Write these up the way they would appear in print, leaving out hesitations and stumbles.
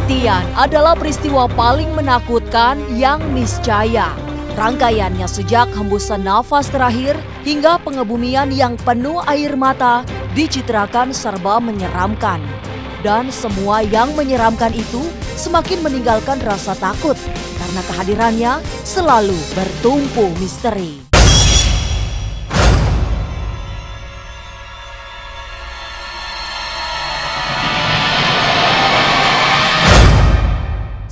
Kematian adalah peristiwa paling menakutkan yang niscaya. Rangkaiannya sejak hembusan nafas terakhir hingga pengebumian yang penuh air mata dicitrakan serba menyeramkan. Dan semua yang menyeramkan itu semakin meninggalkan rasa takut karena kehadirannya selalu bertumpu misteri.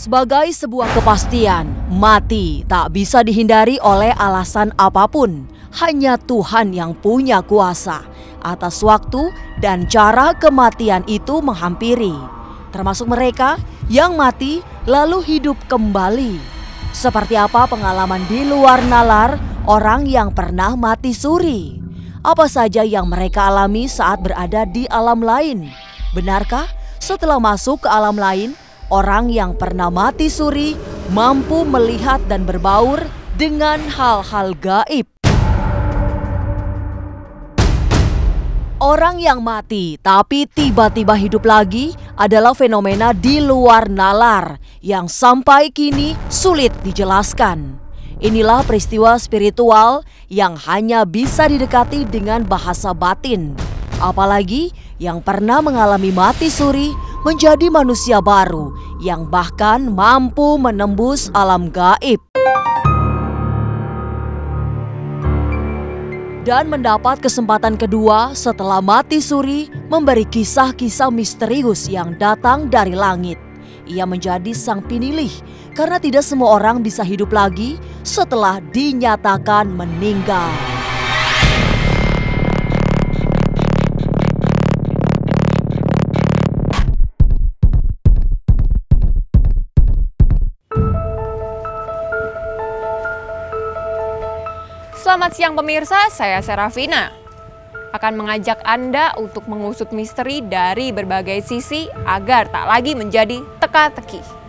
Sebagai sebuah kepastian, mati tak bisa dihindari oleh alasan apapun. Hanya Tuhan yang punya kuasa atas waktu dan cara kematian itu menghampiri. Termasuk mereka yang mati lalu hidup kembali. Seperti apa pengalaman di luar nalar orang yang pernah mati suri? Apa saja yang mereka alami saat berada di alam lain? Benarkah setelah masuk ke alam lain, orang yang pernah mati suri mampu melihat dan berbaur dengan hal-hal gaib? Orang yang mati tapi tiba-tiba hidup lagi adalah fenomena di luar nalar yang sampai kini sulit dijelaskan. Inilah peristiwa spiritual yang hanya bisa didekati dengan bahasa batin. Apalagi yang pernah mengalami mati suri menjadi manusia baru yang bahkan mampu menembus alam gaib. Dan mendapat kesempatan kedua setelah mati suri memberi kisah-kisah misterius yang datang dari langit. Ia menjadi sang pinilih karena tidak semua orang bisa hidup lagi setelah dinyatakan meninggal. Selamat siang pemirsa, saya Serafina akan mengajak Anda untuk mengusut misteri dari berbagai sisi agar tak lagi menjadi teka-teki.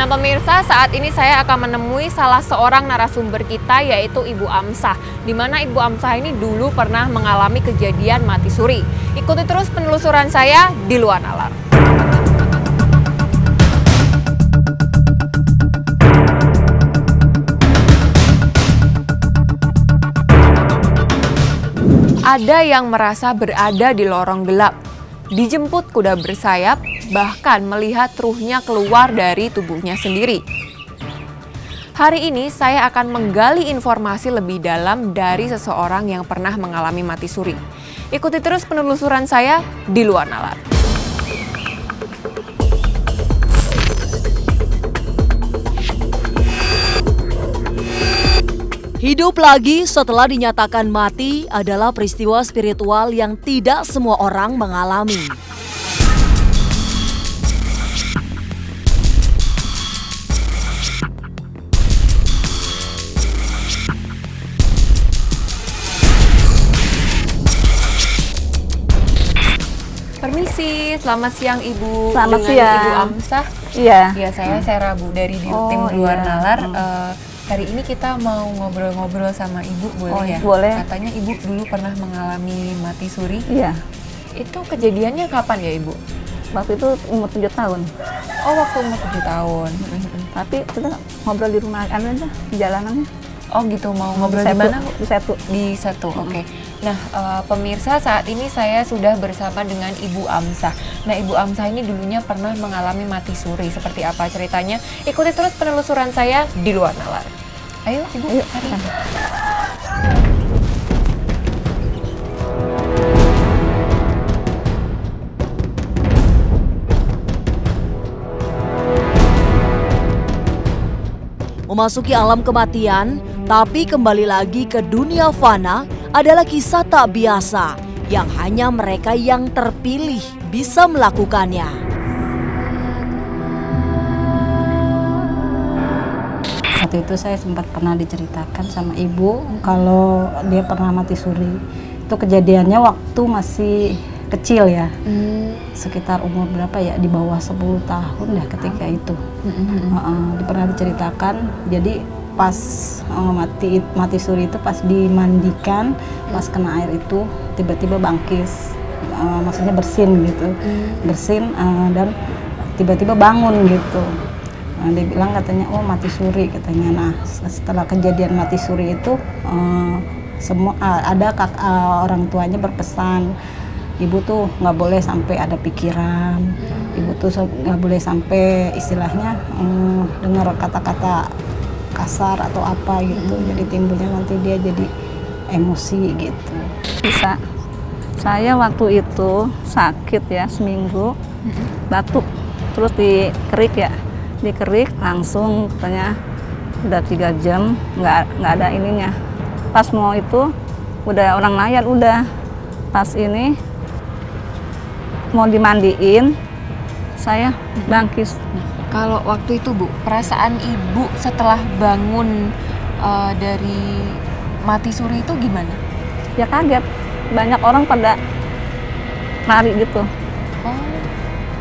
Nah pemirsa, saat ini saya akan menemui salah seorang narasumber kita yaitu Ibu Amsah. Di mana Ibu Amsah ini dulu pernah mengalami kejadian mati suri. Ikuti terus penelusuran saya di luar nalar. Ada yang merasa berada di lorong gelap, dijemput kuda bersayap, bahkan melihat ruhnya keluar dari tubuhnya sendiri. Hari ini saya akan menggali informasi lebih dalam dari seseorang yang pernah mengalami mati suri. Ikuti terus penelusuran saya di luar nalar. Hidup lagi setelah dinyatakan mati adalah peristiwa spiritual yang tidak semua orang mengalami. Permisi, selamat siang Ibu. Selamat dengan siang. Ibu Amsah. Iya. Ya, saya Serabu dari tim luar iya. nalar. Hari ini kita mau ngobrol-ngobrol sama Ibu, boleh ya? Boleh. Katanya Ibu dulu pernah mengalami mati suri. Iya. Itu kejadiannya kapan ya Ibu? Waktu itu umur 7 tahun. Oh, waktu umur 7 tahun. Tapi kita ngobrol di rumah aja, di jalanannya. Oh gitu, mau ngobrol di Satu. mana? Di satu. Di satu, oke. Nah, pemirsa, saat ini saya sudah bersama dengan Ibu Amsah. Nah, Ibu Amsah ini dulunya pernah mengalami mati suri. Seperti apa ceritanya? Ikuti terus penelusuran saya di luar nalar. Ayo, Ibu, Ayo. mari. Memasuki alam kematian, tapi kembali lagi ke dunia fana adalah kisah tak biasa yang hanya mereka yang terpilih bisa melakukannya. Waktu itu saya sempat pernah diceritakan sama ibu kalau dia pernah mati suri. Itu kejadiannya waktu masih kecil ya, sekitar umur berapa ya, di bawah 10 tahun ya ketika itu. Pernah diceritakan, jadi pas mati suri itu pas dimandikan, pas kena air itu tiba-tiba bangkis, maksudnya bersin gitu, bersin dan tiba-tiba bangun gitu. Dia bilang katanya, oh mati suri katanya. Nah setelah kejadian mati suri itu semua ada orang tuanya berpesan, ibu tuh nggak boleh sampai ada pikiran, ibu tuh nggak boleh sampai istilahnya dengar kata-kata kasar atau apa gitu, jadi timbulnya nanti dia jadi emosi gitu. Bisa. Saya waktu itu sakit ya seminggu, batuk, terus dikerik ya, dikerik langsung katanya udah 3 jam nggak ada ininya. Pas mau itu udah orang layan, udah pas ini mau dimandiin saya bangkis. Nah, kalau waktu itu Bu, perasaan Ibu setelah bangun dari mati suri itu gimana? Ya kaget, banyak orang pada lari gitu. Oh,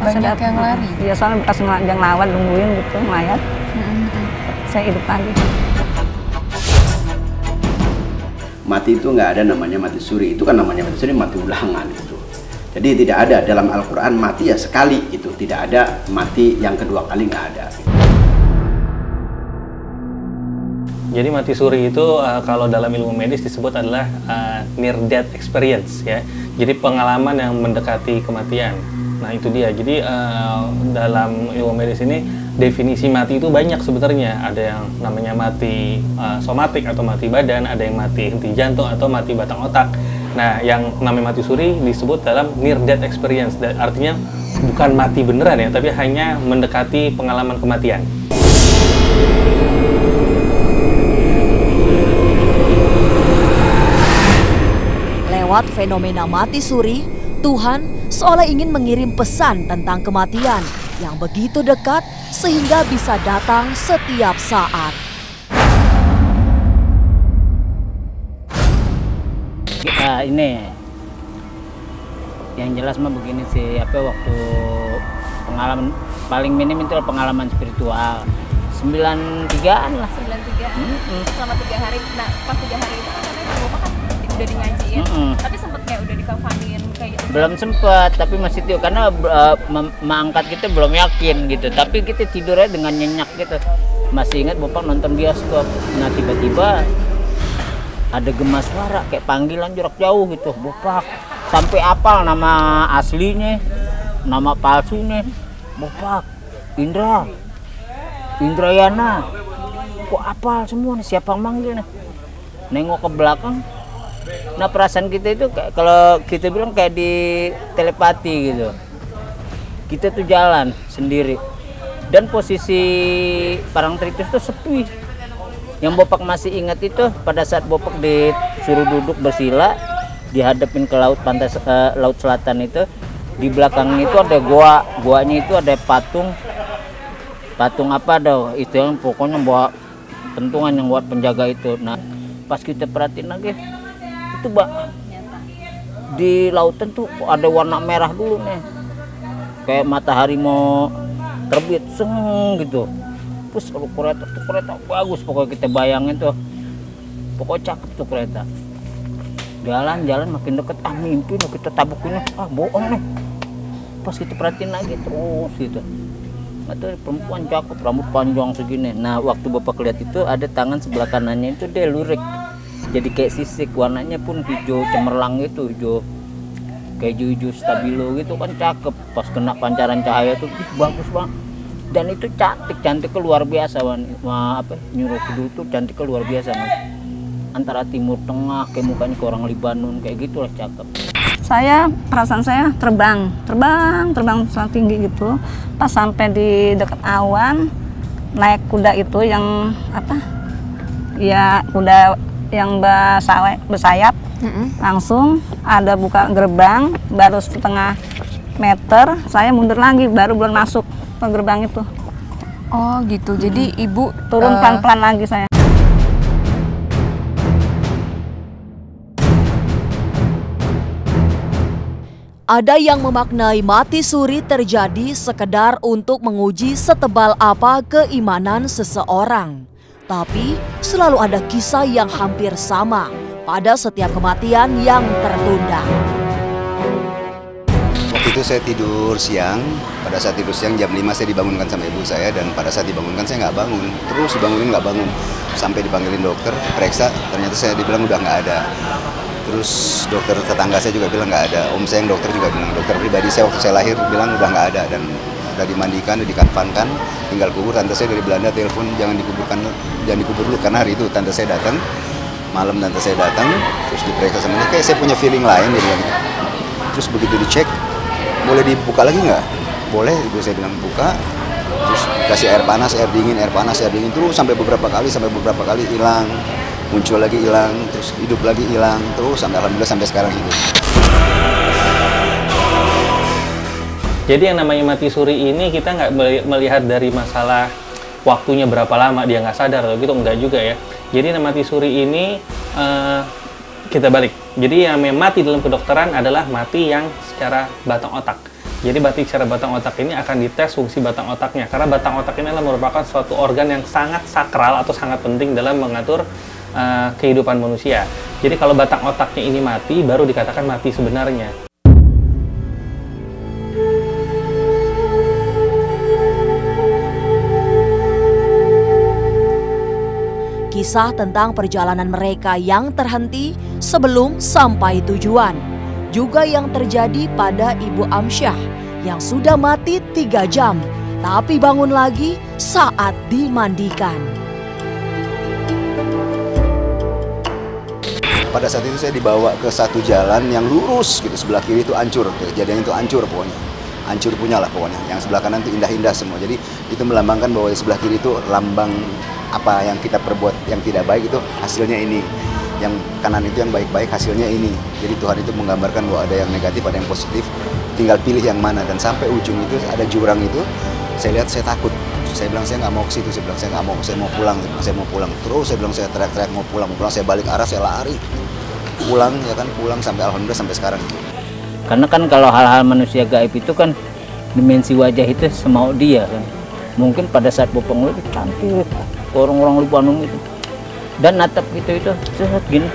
banyak yang lari? Iya, soalnya bekas yang lawan nungguin gitu, mayat. Saya hidup lagi. Mati itu nggak ada namanya mati suri, itu kan namanya mati suri, mati ulangan gitu. Jadi tidak ada dalam Al-Quran mati ya sekali gitu, tidak ada mati yang kedua kali, nggak ada. Jadi mati suri itu kalau dalam ilmu medis disebut adalah near death experience ya. Jadi pengalaman yang mendekati kematian. Nah itu dia. Jadi dalam ilmu medis ini definisi mati itu banyak sebenarnya. Ada yang namanya mati somatik atau mati badan, ada yang mati henti jantung atau mati batang otak. Nah yang namanya mati suri disebut dalam near death experience. Artinya bukan mati beneran ya, tapi hanya mendekati pengalaman kematian. Lewat fenomena mati suri, Tuhan seolah ingin mengirim pesan tentang kematian yang begitu dekat sehingga bisa datang setiap saat. Ini yang jelas mah begini sih, waktu pengalaman paling minim itu pengalaman spiritual 93-an lah. 93 selama 3 hari. Nah pas 3 hari itu kan katanya Bapak kan udah dingajiin, tapi sempet kayak udah dikafanin kayak gitu? Belum sempet, tapi masih tuh karena mengangkat kita belum yakin gitu, tapi kita tidurnya dengan nyenyak gitu. Masih ingat Bapak nonton bioskop, nah tiba-tiba ada gema suara kayak panggilan jarak jauh gitu, Bapak sampai apal nama aslinya, nama palsunya, Bapak Indrayana, kok apal semua nih, siapa yang manggil nih? Nengok ke belakang, nah perasaan kita itu kalau kita bilang kayak di telepati gitu, kita tuh jalan sendiri dan posisi Parangtritis itu sepi. Yang Bapak masih ingat itu pada saat Bapak disuruh duduk bersila dihadapin ke laut pantai laut selatan itu, di belakang itu ada goanya itu ada patung apa dah itu yang pokoknya bawa pentungan yang buat penjaga itu. Nah pas kita perhatiin lagi itu di lautan tuh ada warna merah dulu nih, kayak matahari mau terbit gitu. Terus kalau kereta bagus, pokoknya kita bayangin tuh, pokoknya cakep tuh kereta. Jalan makin deket, mimpi nih kita tabukinnya, bohong nih. Pas kita perhatiin lagi terus gitu, itu perempuan cakep, rambut panjang segini. Nah waktu Bapak lihat itu ada tangan sebelah kanannya itu dia lurik, jadi kayak sisik, warnanya pun hijau cemerlang gitu, hijau kayak hijau stabilo gitu kan, cakep. Pas kena pancaran cahaya tuh bagus banget. Dan itu cantik luar biasa, Nyuruh Kidul tuh cantik luar biasa, antara timur tengah kayak mukanya ke orang Libanon kayak gitulah, cakep. Perasaan saya terbang sangat tinggi gitu. Pas sampai di dekat awan, naik kuda itu yang ya kuda yang bersayap, langsung ada buka gerbang, baru setengah meter, saya mundur lagi, baru belum masuk ke gerbang itu. Oh gitu, jadi ibu Turun pelan-pelan lagi saya. Ada yang memaknai mati suri terjadi sekedar untuk menguji setebal apa keimanan seseorang. Tapi selalu ada kisah yang hampir sama pada setiap kematian yang tertunda. Waktu itu saya tidur siang, pada saat tidur siang jam 5 saya dibangunkan sama ibu saya, dan pada saat dibangunkan saya nggak bangun, terus dibangunin nggak bangun. Sampai dipanggilin dokter, periksa, ternyata saya dibilang udah nggak ada. Terus dokter tetangga saya juga bilang nggak ada, om saya yang dokter juga bilang, dokter pribadi saya waktu saya lahir bilang udah nggak ada, dan udah dimandikan, udah dikanfankan, tinggal kubur. Tante saya dari Belanda telepon jangan dikubur dulu, karena hari itu tante saya datang, malam tante saya datang, terus diperiksa sama dia, kayak saya punya feeling lain, dia bilang gitu. Terus begitu dicek, boleh dibuka lagi nggak? Boleh, ibu saya bilang buka. Terus kasih air panas, air dingin, air panas, air dingin, terus sampai beberapa kali hilang, muncul lagi hilang, terus hidup lagi hilang, terus sampai alhamdulillah sampai sekarang hidup. Jadi yang namanya mati suri ini kita nggak melihat dari masalah waktunya berapa lama dia nggak sadar atau gitu, enggak juga ya. Jadi mati suri ini kita balik. Jadi yang mati dalam kedokteran adalah mati yang secara batang otak. Jadi mati secara batang otak ini akan dites fungsi batang otaknya, karena batang otak ini adalah merupakan suatu organ yang sangat sakral atau sangat penting dalam mengatur kehidupan manusia. Jadi kalau batang otaknya ini mati, baru dikatakan mati sebenarnya. Kisah tentang perjalanan mereka yang terhenti sebelum sampai tujuan. Juga yang terjadi pada Ibu Amsyah yang sudah mati 3 jam, tapi bangun lagi saat dimandikan. Pada saat itu saya dibawa ke satu jalan yang lurus gitu, sebelah kiri itu hancur, kejadian itu hancur pokoknya. Hancur punya lah pokoknya, yang sebelah kanan itu indah-indah semua. Jadi itu melambangkan bahwa sebelah kiri itu lambang apa yang kita perbuat yang tidak baik itu hasilnya ini. Yang kanan itu yang baik-baik hasilnya ini. Jadi Tuhan itu menggambarkan bahwa ada yang negatif, ada yang positif, tinggal pilih yang mana. Dan sampai ujung itu ada jurang itu, saya lihat saya takut. Saya bilang saya nggak mau ke situ, saya bilang saya nggak mau, saya mau pulang, saya mau pulang. Terus saya bilang saya teriak-teriak mau pulang, saya balik arah, saya lari. Pulang ya kan, pulang sampai alhamdulillah sampai sekarang. Karena kan kalau hal-hal manusia gaib itu kan dimensi wajah itu semau dia kan. Mungkin pada saat Bapak ngeliat cantik, orang-orang Libanon itu. Dan natap gitu itu sehat gini.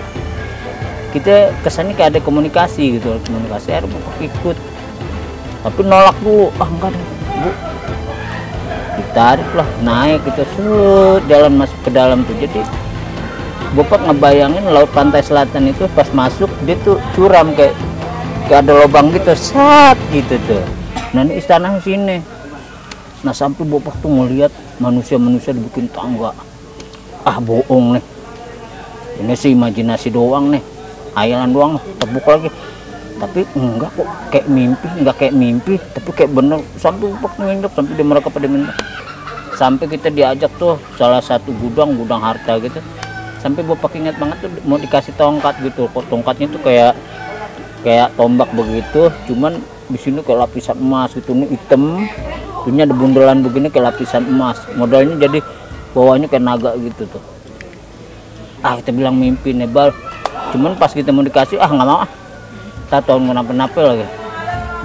Kita kesannya kayak ada komunikasi gitu, komunikasi air Bapak ikut. Tapi nolak dulu, enggak Bu. Ditarik lah, naik gitu, jalan masuk ke dalam tuh. Jadi Bapak ngebayangin laut pantai selatan itu pas masuk dia tuh curam kayak ada lubang gitu, sat gitu tuh. Nah ini istana sini. Nah sampai Bapak tuh ngelihat manusia-manusia dibikin tangga. Ah bohong nih. Ini sih imajinasi doang nih. Hayalan doang, tebuk lagi. Tapi enggak kok, kayak mimpi, enggak kayak mimpi, tapi kayak bener. Sampai Bapak nginjak, sampai dia mereka pada minta. Sampai kita diajak tuh salah satu gudang harta gitu. Sampai Bapak ingat banget tuh mau dikasih tongkat gitu. Kok tongkatnya tuh kayak tombak begitu, cuman di sini kayak lapisan emas gitu, ini hitam. Ini ada bundelan begini kayak lapisan emas. Modalnya jadi bawahnya kayak naga gitu tuh. Ah kita bilang mimpi nebal. Cuman pas kita mau dikasih, ah nggak mau ah. 1 tahun kenapa-napa lagi.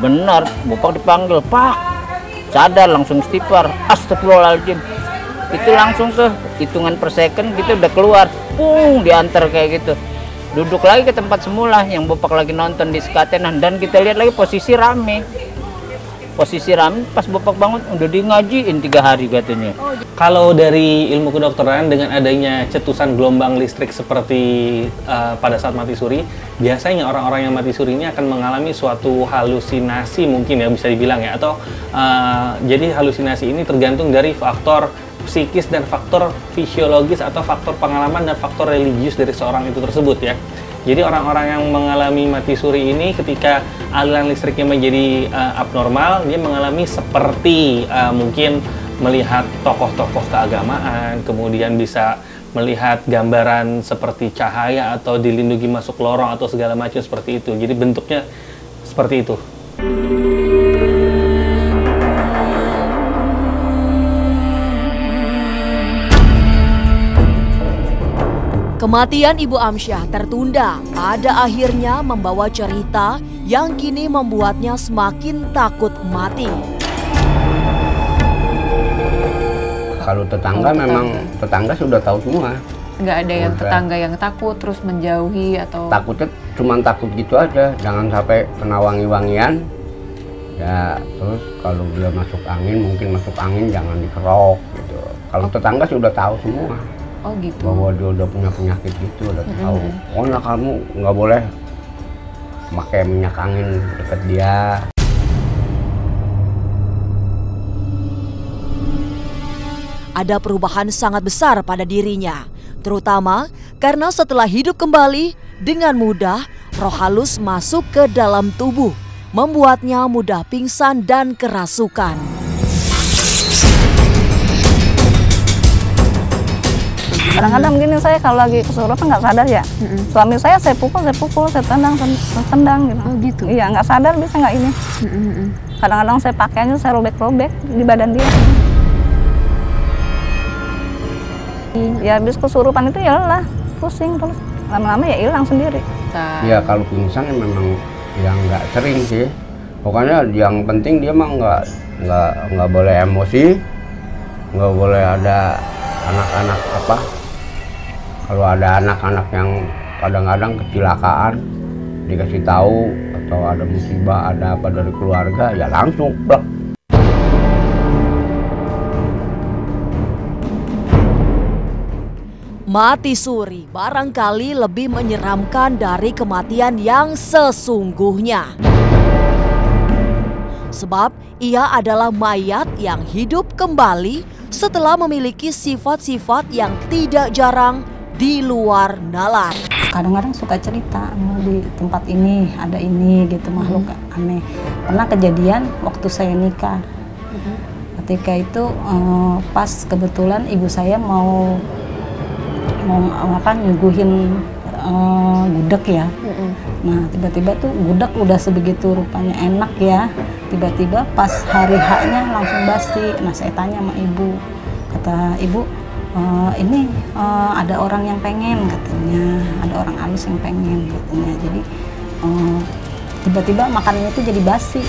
Benar, Bapak dipanggil, Pak. Sadar langsung istighfar. Astagfirullahaladzim. Itu langsung tuh hitungan per second gitu udah keluar. Pung diantar kayak gitu. Duduk lagi ke tempat semula yang Bapak lagi nonton di sekatenan, dan kita lihat lagi posisi rame. Posisi rame pas Bapak bangun udah di ngajiin 3 hari katanya. Kalau dari ilmu kedokteran dengan adanya cetusan gelombang listrik seperti pada saat mati suri, biasanya orang-orang yang mati suri ini akan mengalami suatu halusinasi mungkin ya bisa dibilang ya, atau jadi halusinasi ini tergantung dari faktor psikis dan faktor fisiologis atau faktor pengalaman dan faktor religius dari seorang itu tersebut ya. Jadi orang-orang yang mengalami mati suri ini ketika aliran listriknya menjadi abnormal, dia mengalami seperti mungkin melihat tokoh-tokoh keagamaan, kemudian bisa melihat gambaran seperti cahaya atau dilindungi masuk lorong atau segala macam seperti itu. Jadi bentuknya seperti itu. Kematian Ibu Amsyah tertunda, pada akhirnya membawa cerita yang kini membuatnya semakin takut mati. Kalau tetangga memang tetangga sudah tahu semua. Nggak ada yang tetangga yang takut terus menjauhi atau? Takutnya cuma takut gitu aja, jangan sampai kena wangi-wangian. Ya terus kalau dia masuk angin, mungkin masuk angin jangan dikerok gitu. Kalau tetangga sudah tahu semua. Oh gitu. Bahwa dia udah punya penyakit gitu, udah tahu. Oh nah, kamu nggak boleh pakai minyak angin dekat dia. Ada perubahan sangat besar pada dirinya, terutama karena setelah hidup kembali dengan mudah, roh halus masuk ke dalam tubuh, membuatnya mudah pingsan dan kerasukan. Kadang-kadang begini, saya kalau lagi kesurupan nggak sadar ya. Suami saya pukul, saya tendang gitu. Oh gitu? Iya, nggak sadar bisa nggak ini. Kadang-kadang saya pakainya saya robek-robek di badan dia. Ya habis kesurupan itu ya lelah, pusing terus. Lama-lama ya hilang sendiri. Ya kalau pingsan memang yang nggak sering sih. Pokoknya yang penting dia mah nggak boleh emosi, nggak boleh ada anak-anak apa. Kalau ada anak-anak yang kadang-kadang kecelakaan, dikasih tahu atau ada musibah, ada apa dari keluarga, ya langsung plak. Mati suri barangkali lebih menyeramkan dari kematian yang sesungguhnya. Sebab ia adalah mayat yang hidup kembali setelah memiliki sifat-sifat yang tidak jarang di luar nalar. Kadang-kadang suka cerita, di tempat ini ada ini gitu, makhluk aneh. Pernah kejadian waktu saya nikah. Ketika itu pas kebetulan ibu saya mau nyuguhin gudeg ya. Nah tiba-tiba tuh gudeg udah sebegitu rupanya enak ya. Tiba-tiba pas hari H-nya langsung basi. Nah saya tanya sama ibu, kata ibu, ini ada orang yang pengen katanya, ada orang halus yang pengen katanya. Jadi tiba-tiba makanannya itu jadi basi.